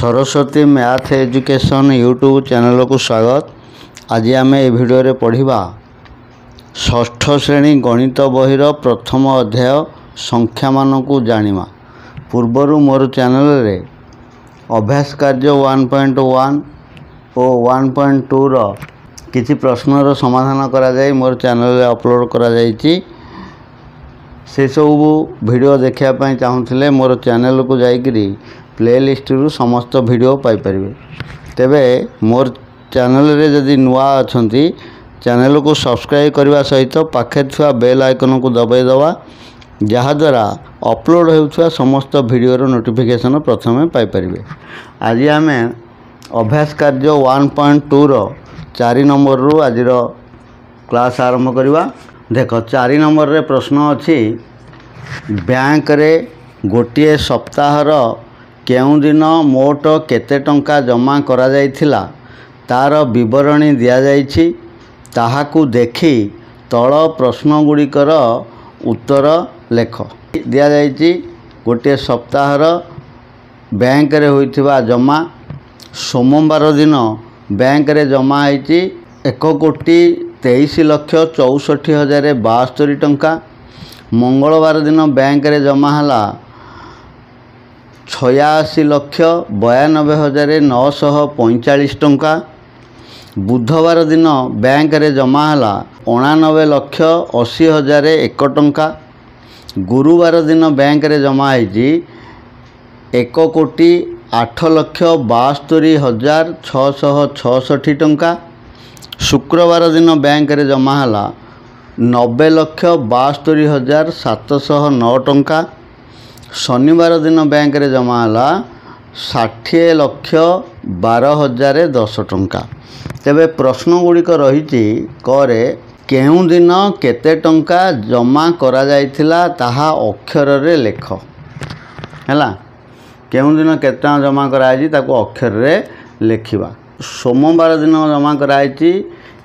Saraswati math education YouTube channel को स्वागत। आज आम ए भिडियो पढ़ा षष्ठ श्रेणी गणित बहीर प्रथम अध्याय संख्या मान को जानिमा। पूर्वर मोर चैनल रे अभ्यास कार्य 1.1 और 1.2 रो किछि प्रश्नर समाधान करा जाय मोर चैनल रे अपलोड करा जायछि। से सब वीडियो देखा चाहूँगे मोर चैनल को जाइकरी प्लेलिस्ट रु समस्त वीडियो पाइपर। तेबे मोर चैनल रे जदि नुआ अछंती चैनल को सब्सक्राइब करने सहित पाखे थुआ बेल आइकन को दबाई दवा जहाद्वारा अपलोड होउथुआ समस्त वीडियो नोटिफिकेशन प्रथमे पाइपर। आज आम अभ्यास कार्य 1.2 रो 4 नंबर रु आज क्लास आरंभ करवा। देख 4 नंबर रे प्रश्न अच्छी बैंक रे गोटे सप्ताहर केउं दिन मोट केते टंका जमा करा जायथिला तार विवरणी दिया जायछि। ताहाकू देखि तल प्रश्न गुड़िकर उत्तर लेख। दिया जायछि गोटे सप्ताहर बैंक रे होइथिबा जमा सोमवार दिन बैंक रे जमा होइछि 1,23,64,072 टंका। मंगलवार दिन बैंक रे जमा हला 86,92,945 टंका। बुधवार दिन बैंक रे जमा हला 89,80,01 टंका। गुरुवार दिन बैंक रे जमा होइछि 1,08,72,666 टंका। शुक्रवार दिन बैंक रे जमा हला 90,72,709 टंका। शनिवार दिन बैंक रे जमा हला 60,12,010 टंका। तेबे प्रश्न गुड़िक रही करे केउं दिन केते टंका जमा करा जायथिला ताहा अक्षर रे लेख। हैला केउं दिन केते टंका जमा कराई ताको अक्षर रे लेखिबा। सोमवार दिन जमा कराई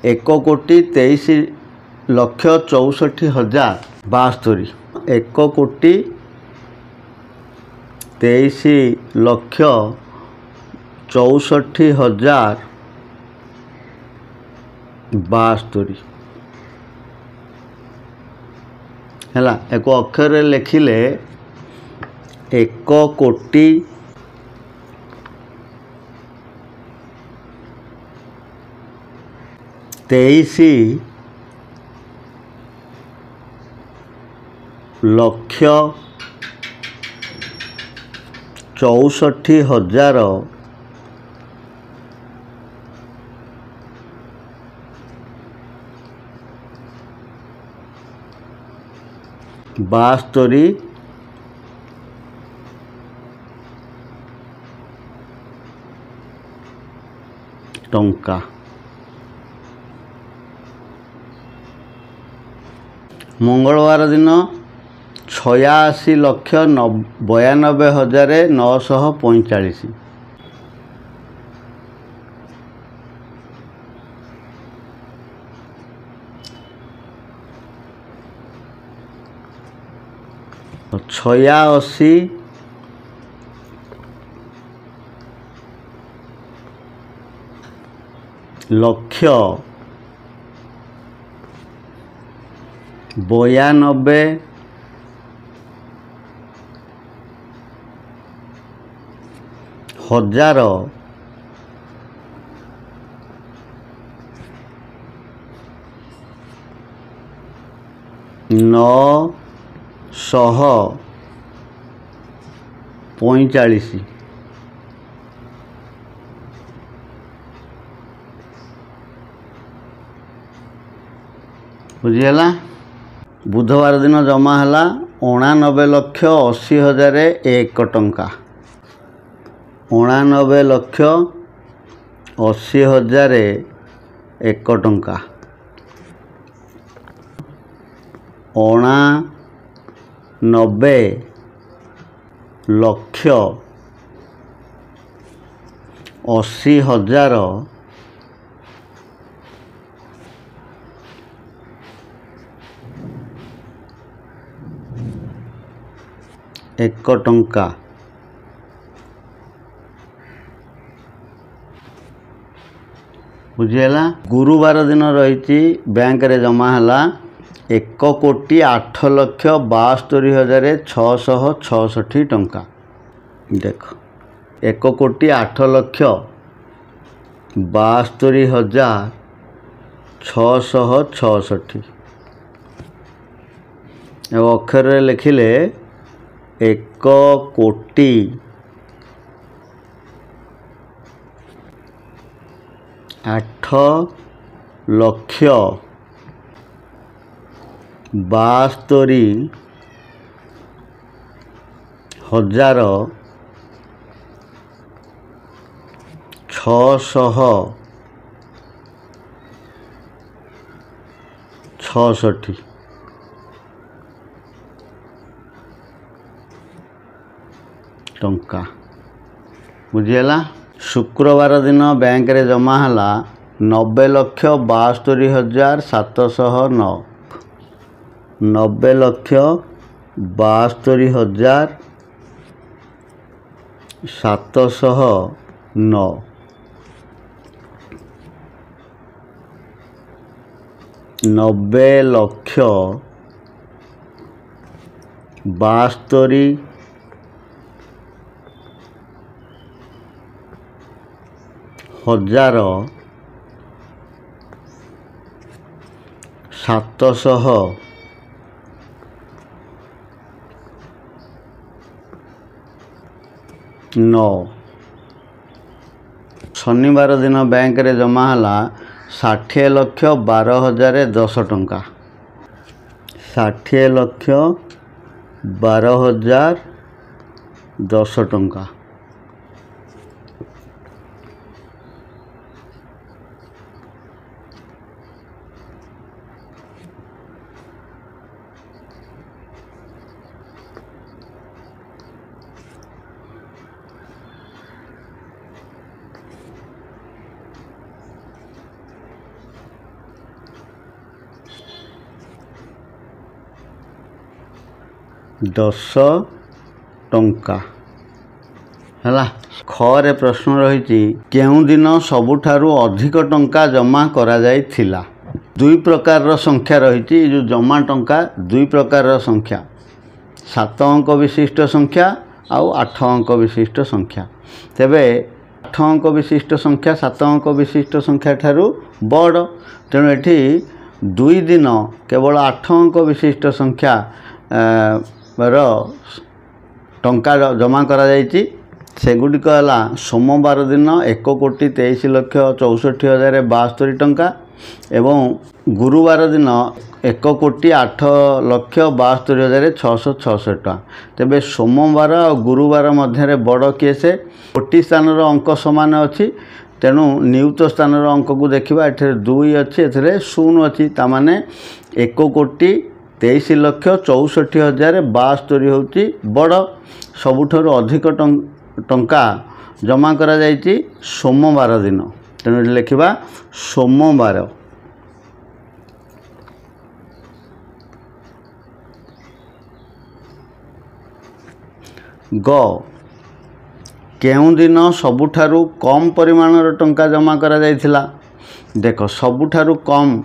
1,63,64,072 1,63,64,072 हैला एक अक्षर रे लिखिले 1,63,64,072 टंका। मंगलवार दिन 86,92,945 86 लक्ष 92,000 945 बुझीगला। बुधवार दिन जमा हला 89,80,01 टंका। 89,80,01 टंका। 89,80,000 1 टंका। बुझीगला। गुरुवार दिन रही बैंक रे जमा है 1,08,72,666 टंका। देख 1,72,666 अक्षर लिखिले 8,72,666 टंका। बुझीगला। शुक्रवार दिन बैंक रे जमा है 90,72,709 90,72,709 90,72,709। शनिवार दिन बैंक रे जमा है 60,12,010 टंका। 60,12,010 टंका। दस टंका है। खरे प्रश्न रही केउं दिन सबुठारु अधिक टंका जमा करा जाइथिला। दुई प्रकार संख्या रही जो जमा टंका दुई प्रकार संख्या 7 अंक विशिष्ट संख्या आउ 8 अंक विशिष्ट संख्या। तेबे 8 अंक विशिष्ट संख्या 7 अंक विशिष्ट संख्या ठारू बड़ तेणु एठी दुई दिन केवल 8 अंक विशिष्ट संख्या टंका जमा करा जाइछि। सेगुड़िक है सोमवार दिन 1,23,64,072 टंका एवं गुरुवार दिन 1,08,72,666 टंका। तेबे सोमवार और गुरुवार मध्य बड़ किए से कोटि स्थान अंक सामान अच्छी तेणु नियुक्त स्थान अंक को देखा ये 2 अच्छी ए 0 अच्छी ताने 1,23,64,072 हूँ बड़। सबुठारु अधिक टंका जमा करा जाइछि सोमवार दिन तेणु लिखा सोमवार। ग केउं दिन सबुठारु कम परिमाणर टंका जमा करा जाइथिला। देख सबुठारु कम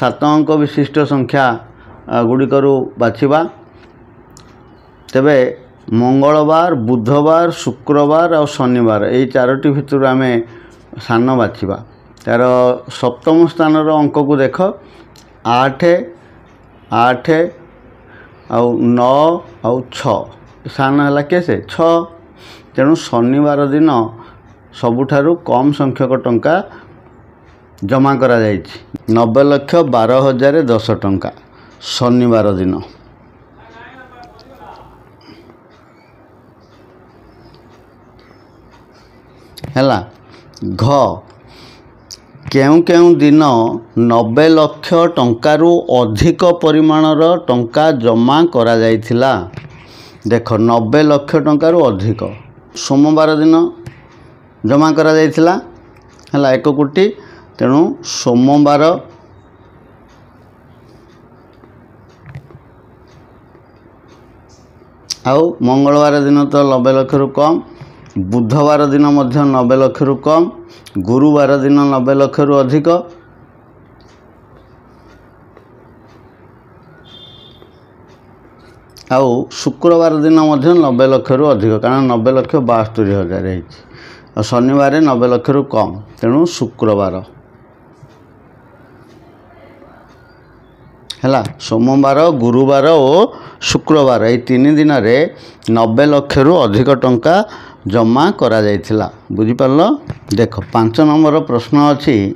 7 अंक विशिष्ट संख्या गुड़िकरू बाछिबा। तेबे मंगलवार बुधवार शुक्रवार और शनिवार यही 4टी भितर आम सान बाछिबा। तार सप्तम स्थान अंक को देख 8 8 आउ 9 आउ 6 स्थान है केसे 6। तेणु शनिवार दिन सबुठारु कम संख्यक टंका जमा करा जाइछि 90,12,010 टंका शनिवार दिन। हैला। घ केउं केउं दिन 90 लाख टंकारु अधिक परिमाणर टंका जमा करा जाइथिला। देख 90 लाख टंकारु अधिक सोमवार दिन जमा करा जाइथिला हैला 1 कोटी। तेणु सोमवार आउ मंगलवार दिन तो 90 लाख रु कम बुधवार दिन 90 लाख रु कम, गुरुवार दिन 90 लाख रु अधिक, आउ शुक्रवार दिन 90 लाख रु अधिक, कारण 90 लाख 72,000 है, और शनिवार 90 लाख रु कम, तेणु शुक्रवार है। सोमवार, गुरुवार और शुक्रवार ये 3 दिन में 90 लाख रु अधिक टंका जमा करा जाइथिला। बुझिपारल। देख 5 नंबर प्रश्न अच्छी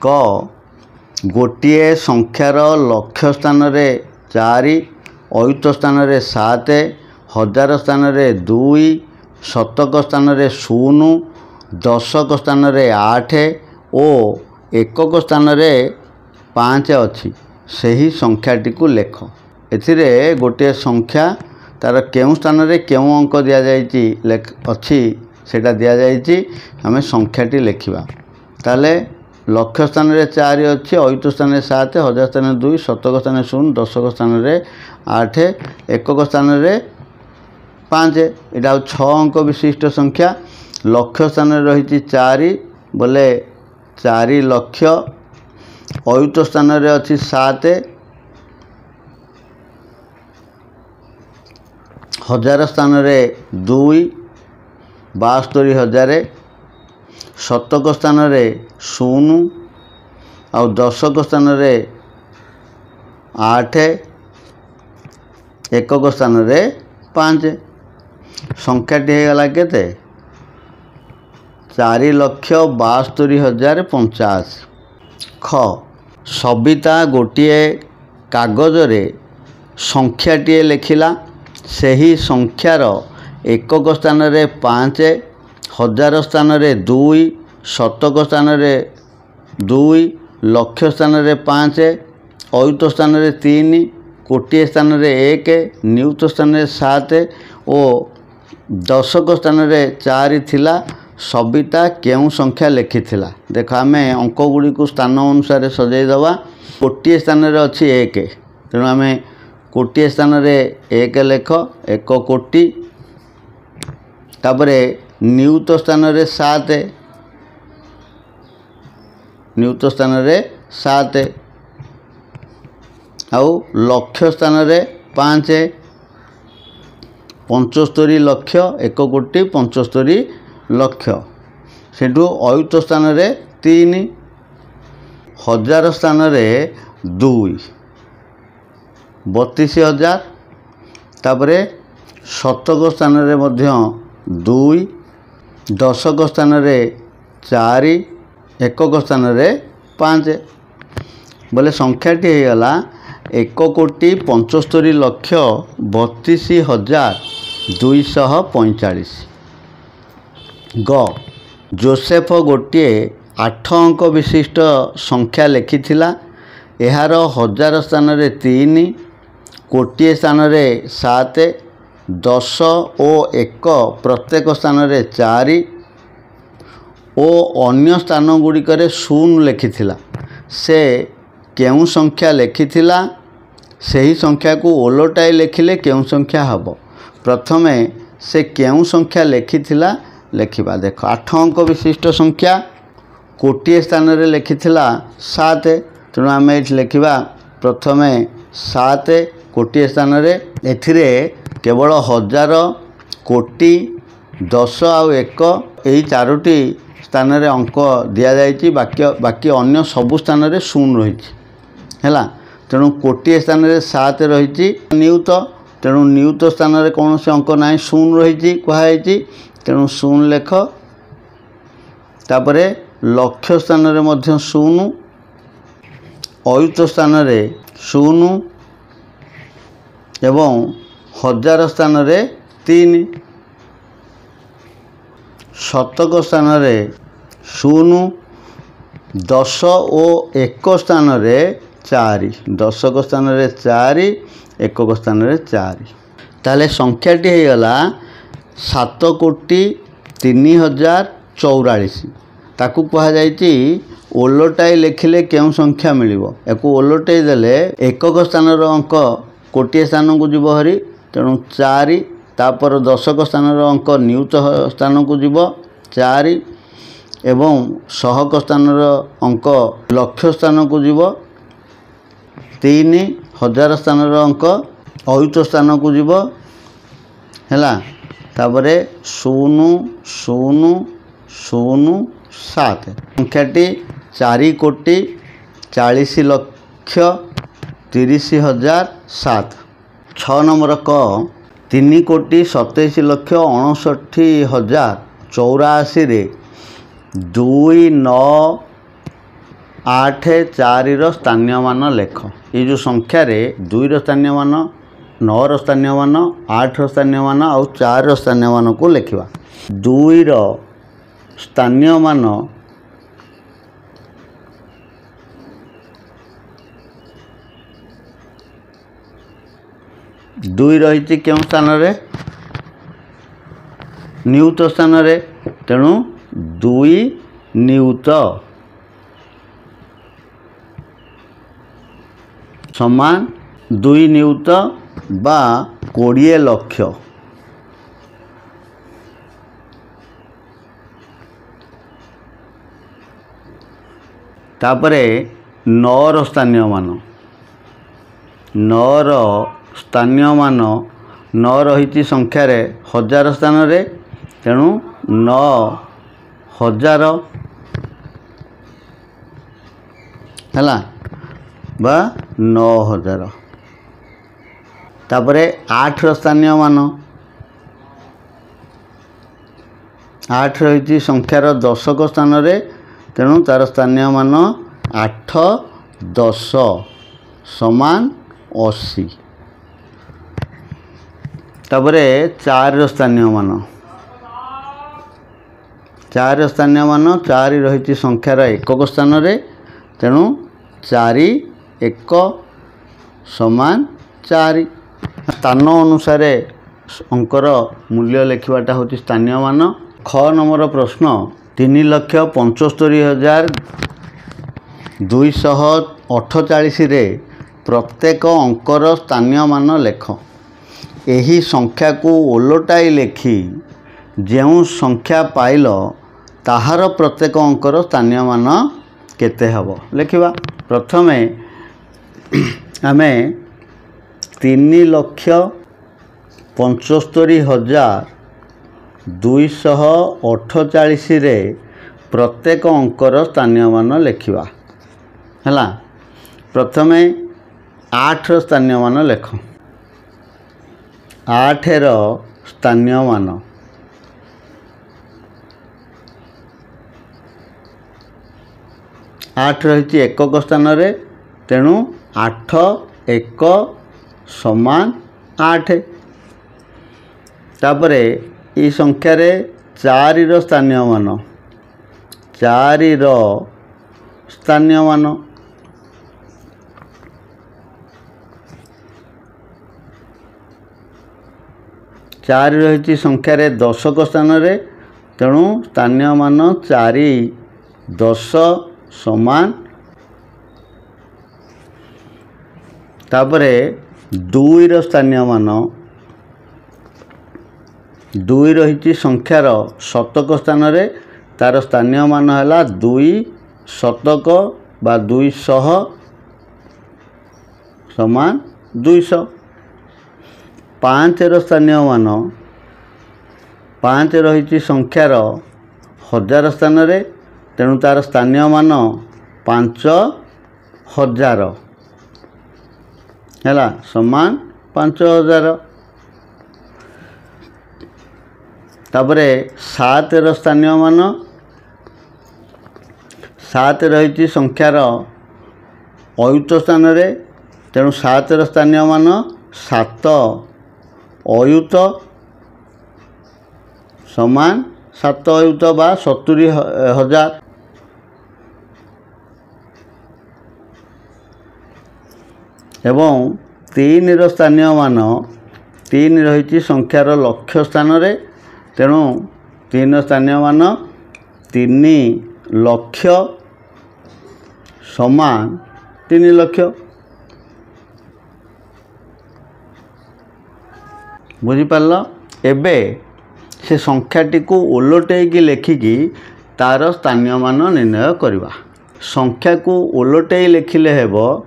क गोटे संख्यार लक्ष्य स्थान रे 4, अयुत स्थान रे 7, हजार स्थान रे 2, शतक स्थान रे 0, दशक स्थान रे 8 और एकक स्थान रे 5 अच्छी सही संख्याटी को लेख। एथिरे गोटे संख्या तार केउं स्थान रे केउं अंक दिया जाइछि अच्छी सेटा दिया जाइछि, आमे संख्याटी लेखिबा। ताले लक्ष्य स्थान रे 4 अच्छी, अयुत स्थान रे 7, हजार स्थान रे 2, शतक स्थान रे 0, दशक स्थान रे 8, एकक स्थान रे 5। एटा 6 अंक विशिष्ट संख्या। लक्ष्य स्थान रे रहिछि 4 बोले 4 लक्ष्य, अयुत स्थान रे अच्छी 7, हजार स्थान रे 2, 72,000, शतक स्थान रे 0 और दशक स्थान रे 8, एकक स्थान रे 5। संख्याटी हो गला केते 4,72,050। ख सबिता गोटे कागज रे संख्याटीए लिखिला, सही संख्यार एकक स्थान रे 5, हजार स्थान रे 2, शतक स्थान रे 2, लक्ष्य स्थान रे 5, अयुत स्थान रे 3, कोटिए स्थान रे 1, नियुत स्थान रे 7 और दशक स्थान रे 4 थिला। सबिता केउं संख्या लिखिथिला। देख आमे अंक गुड़ी को स्थान अनुसार सजाई दवा। कोटिए स्थान रे अच्छी 1, तेणु आमे कोटिए स्थान रे 1 लेख, 1 कोटि। तापरे नियुत स्थान रे 7, नियुत स्थान रे 7 आउ लक्ष्य स्थान रे 5, 75 लक्ष्य, 1 कोटि 75 लक्ष्य। सेठू अयुत स्थान रे 3, हजार स्थान रे 2, 32,000। तापरे शतक स्थान रे मध्य 2, दशक स्थान रे 4, एकक स्थान रे 5। बोले संख्याटी हो गला 1,32,32,245। ग जोसेफ गोटे 8 अंक विशिष्ट संख्या लिखिथिला। एहार हजार स्थान रे 3, कोटिए स्थान रे 7, 10 और 1 प्रत्येक स्थान रे 4 और अन्य स्थान गुड़िक 0 लिखिथिला। से केउं संख्या लिखिथिला, सही संख्या को ओलटाई लिखिले केउं संख्या हबो। प्रथमे से केउं संख्या लिखिथिला लिखिबा। देख 8 अंक विशिष्ट संख्या, कोटिए स्थान रे लिखिथिला 7, तेणु आम ये लिखा प्रथमे 7 कोटिए स्थान रे। एथिरे केवल हजार, कोटि, 10 आउ 1 यही 4टी स्थान रे अंक दि जाइए। बाकी अन्य सबु स्थान रे 0 रही है। तेणु कोटिए स्थान रे 7 रही नियुत, तेणु नियुत स्थान रे कौन से अंक ना 0 रही कहुई, तेणु 0 लेख। तापरे लक्ष्य स्थान रे मध्य 0, अयुत स्थान रे 0 एवं हजार स्थान रे 3, शतक स्थान रे 0, 10 और 1 स्थान रे 4, दशक स्थान रे 4, एकक स्थान रे 4। ताले संख्याटी हो गला 7,03,044। ताकू कहा जाइछि ओलटाई लिखिले केउं संख्या मिलिबो। एको ओलटाई देले एकक स्थान रो अंक कोटिए स्थान को जीव हरी, तेणु 4 तापर दशक स्थानर अंक नियुत स्थान को जीव 4 एवं सहक स्थानर अंक लक्ष्य स्थान को जीव 3 हजार स्थानर अंक अयुत स्थान को जीव हैला तापरे 0 0 0 7 संख्याटी 4,40,30,007 6 नंबर क 3,27,59,084 रे 2,9,8,4 स्थानीय मान लेख। ये जो संख्या रे 2 स्थानीय मान 9 स्थानीय मान 8 स्थानीय मान और 4 स्थानीय मान को लिखा। 2 स्थानीय मान 2 रही क्यों स्थान रे नियुत स्थान रे तेणु 2 नियुत समान 2 नियुत बा 20 लक्ष। तापरे 9 स्थानीय मान 9 स्थानीय मान 9 रही संख्या रे 1000 स्थान रे तेणु 9,000 हैला बा 9,000। तापरे 8 स्थानीय मान 8 रही संख्यार दशक स्थान रे तेणु तार स्थानीय मान 8 10 समान 80। तापरे 4 स्थानीय मान 4 स्थानीय मान 4 रही संख्यार एकक स्थान रे तेणु 4 1 समान 4। स्थान अनुसार अंकर मूल्य लिखवाटा हूँ स्थानीय मान। ख नंबर प्रश्न 3,75,248 रे प्रत्येक अंकर स्थानीय मान लेख। एही संख्या को ओलटाई लेखि जेउ संख्या पाइल ताहार प्रत्येक अंकर स्थानीय मान केते हबो लिखिबा। प्रथमे आमे 3,75,248 रे प्रत्येक अंकर स्थानीय मान लिखिबा हैला। प्रथमे 8 स्थानीय मान लेख। 8 रो स्थानीय मान 8 रही एकक स्थान रे तेणु 8 1 समान 8। तापरे ये संख्या रे 4 रो स्थानीय मान 4 रो स्थानीय मान 4 रही संख्या रे दशक स्थान रे तेणु स्थानीय मान 4 10 समान। तापरे 2 रो स्थानीय मान 2 रही संख्यार शतक स्थान रे तार स्थानीय मान है 2 शतक बा 200 समान 200। 5 रो स्थानीय मान 5 रही संख्यार 1000 स्थान रे तेणु तार स्थानीय मान 5,000 हैला समान 5,000। तापरे 7 रो स्थानीय मान 7 रही संख्यार अयुत स्थान रे तेणु 7 रो स्थानीय मान 7 अयुत समान 7 अयुत बा 70,000। एवं 3 रो स्थानीय मान 3 रही संख्यार लक्ष्य स्थान रे तेणु 3 स्थानीय मान 3 लक्ष समान 3 लक्ष। बुझिपार एबे से संख्याटी को ओलटेकी लेखिकी तार स्थानीय मान निर्णय करवा। संख्या को ओलटे लिखिले हेबो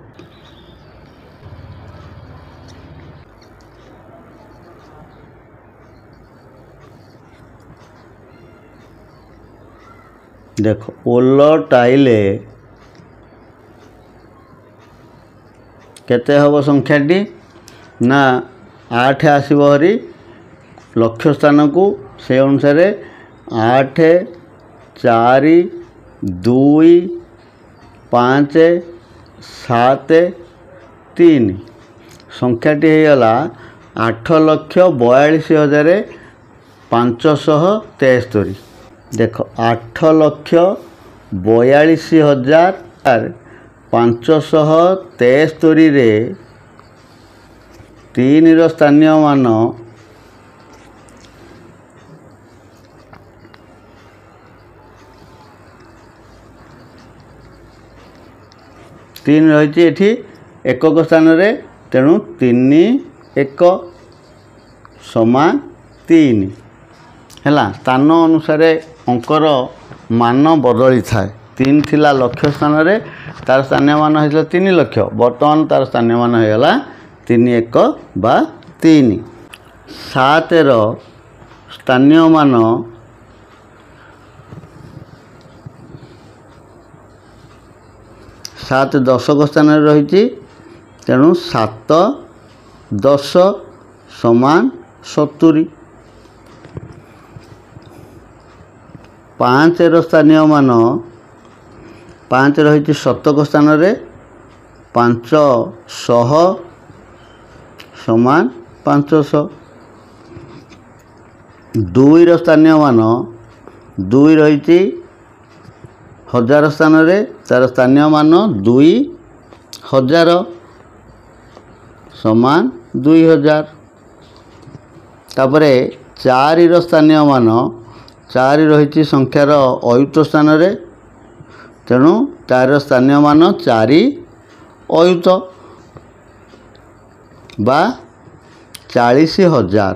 देखो ओलटाइले केते हबो संख्याटी ना 8 आसीबो हरी लक्ष्य स्थान को से अनुसार 8 4 2 5 7 3 संख्याटी होगला 8,42,573। देखो 8,42,573 रे 3 रो स्थानीय मान 3 रही एकक स्थान रे तेणु 3 1 समान 3 है स्थान अनुसार अंकर मान बदली थाए। 3 थिला लक्ष्य स्थान रे तार स्थानीय मान होता 3 लक्ष बर्तमान तार स्थानीय मान होगा 3 1 बा 3। 7 रो स्थानीय मान 7 दशक स्थान रही तेणु 7 10 समान 70। 5 रो स्थानीय मान 5 रही शतक स्थान रे 500 समान 500। 2 रो स्थानीय मान 2 रही 1000 स्थान रे तार स्थानीय मान 2000 समान 2000। तापरे 4 रो स्थानीय मान 4 रही संख्यार अयुत स्थान रे तेणु तार स्थानीय मान 4 अयुत बा 40,000।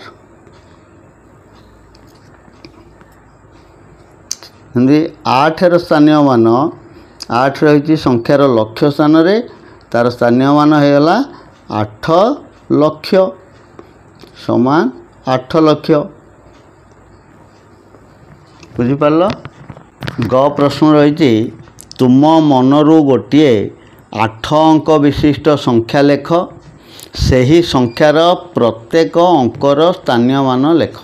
हिंदी 8 रो स्थानीय मान 8 रही संख्यार लक्ष्य स्थान रे तार स्थानीय मान होगा 8 लक्ष समान 8 लक्ष। बुझिपार ग प्रश्न रही तुम मनरू गोटे 8 अंक विशिष्ट संख्या लेख सही संख्यार प्रत्येक अंकर स्थानीय मान लेख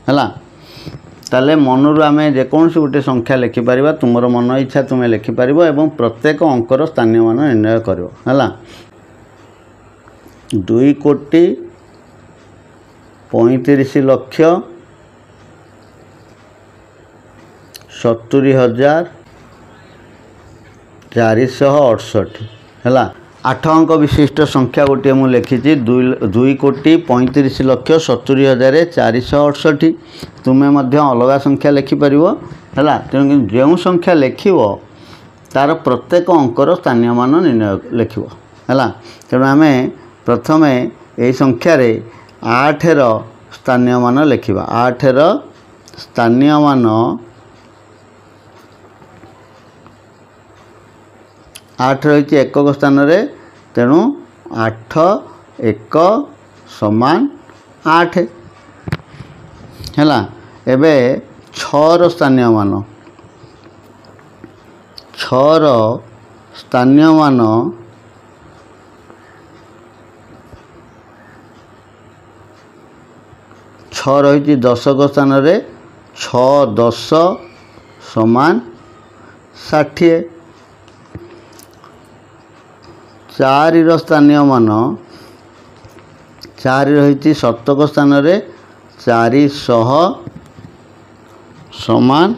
है। ताले मनरू आम जेकोसी गोटे संख्या लिखिपर तुम मन इच्छा तुम्हें लिखिपर एवं प्रत्येक अंकर स्थानीय मान निर्णय कर 2,35,70,468 है। 8 अंक विशिष्ट संख्या गोटे मुझे लिखी 2,35,70,468 तुम्हें अलग संख्या लिखिपर है। तेणु जो संख्या लिख तार प्रत्येक अंकर स्थानीय मान निर्णय लिख है। तेणु आम प्रथम यही संख्यार 8 रो स्थानीय मान लिखा। 8 रो स्थानीय मान 8 रही एकक स्थान रे तेणु 8 1 समान 8 है। एबे 6 रो स्थानीय मान 6 रो स्थानीय मान 6 रही दशक स्थान रे 6 10 समान 60। 4 रो स्थानीय मान 4 रही शतक स्थान रे 400 समान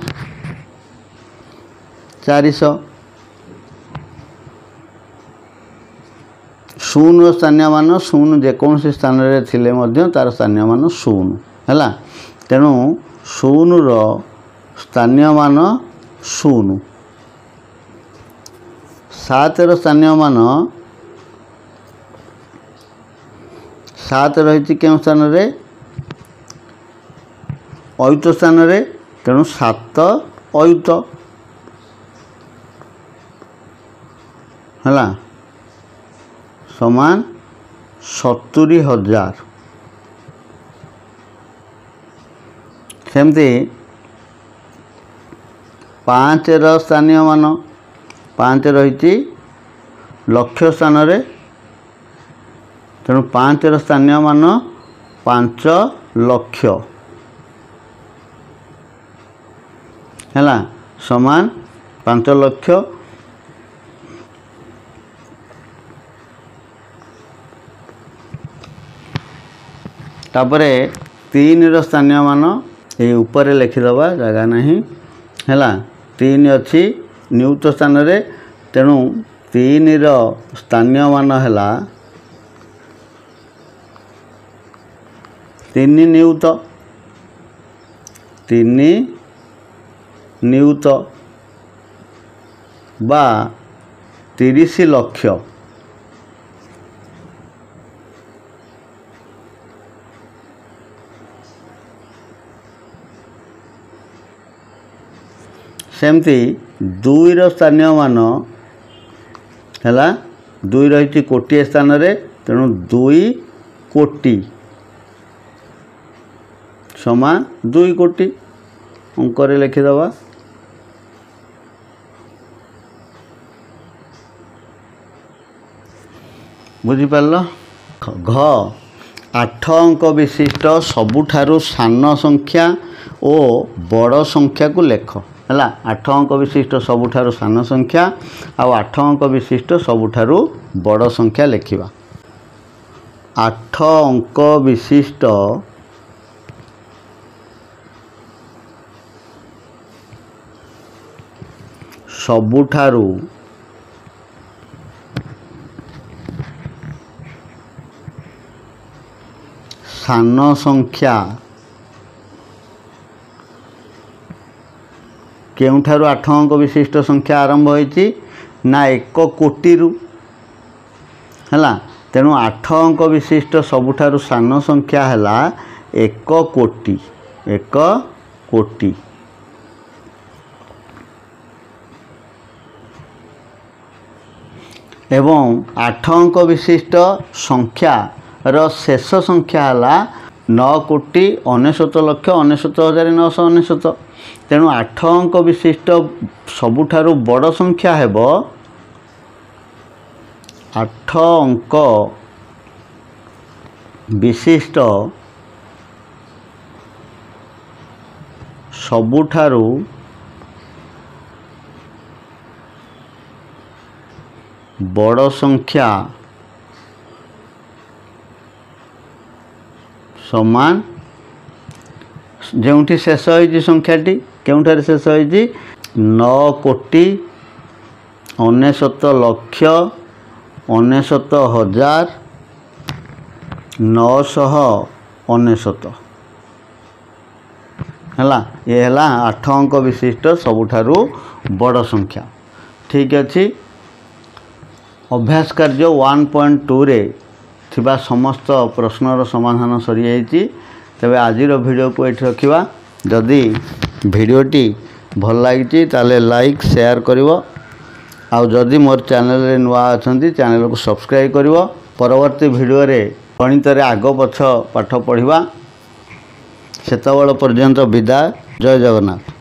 400। 0 रो स्थानीय मान 0 जेकोसी स्थान रे थिले मध्य तार स्थानीय मान 0 है। तेणु 0 रो स्थानीय मान 0। 7 रो स्थानीय मान 7 रही के स्थान रे अयुत स्थान रे तेणु 7 अयुत है समान 70,000। सेमती 5 स्थानीय मान 5 रही लक्ष स्थान रे तेणु 5 स्थानीय मान 5 लक्ष है समान 5 लक्ष। तापर 3 स्थानीय मान ये ऊपर लिखिदबा जगह नहीं है 3 अच्छी नियुक्त स्थान रे तेणु 3 स्थानीय मान है 3 नियुक्त 3 नियुक्त बा 30 लक्ष। सेमती 2 स्थानीय मान है 2 रही कोटी स्थान रे तेणु 2 कोटी समान 2 कोटी अंक लिखिदबा। बुझिपार घ 8 अंक विशिष्ट सबुठारु सान संख्या और बड़ संख्या को लेख है 8 अंक विशिष्ट सबुठारु सान संख्या आ 8 अंक विशिष्ट सबुठारु बड़ संख्या लिखिबा। 8 अंक विशिष्ट सबुठारु सान संख्या केउठारु 8 अंक विशिष्ट संख्या आरंभ होइछि ना 1 कोटी रु है तेणु 8 अंक विशिष्ट सबुठारु सान संख्या है 1 कोटी 1 कोटी। एवं 8 अंक विशिष्ट संख्या रो शेष संख्या है 9,69,99,999। तेणु 8 अंक विशिष्ट सबुठारु बड़ संख्या है 8 अंक विशिष्ट सबुठारु बड़ संख्या समान जोठी शेष होइछि संख्याटी केउठारे शेष होइछि 9,69,999 है ये है 8 अंक विशिष्ट सबुठारु बड़ संख्या। ठीक अच्छी अभ्यास कार्य 1.2 रे थिबा समस्त प्रश्नर समाधान सरी जाइछि। तबे आजिर वीडियो को एठी रखिबा। जदि वीडियोटी भल लागिछि ताले लाइक शेयर करिवो आ जदि मोर चैनल रे नुआ अछंती चैनल को सब्सक्राइब करिवो। परवर्ती वीडियो रे गणित रे आगो पछ पाठ पढ़िबा। सेतबेल पर्यंत विदाय। जय जगन्नाथ।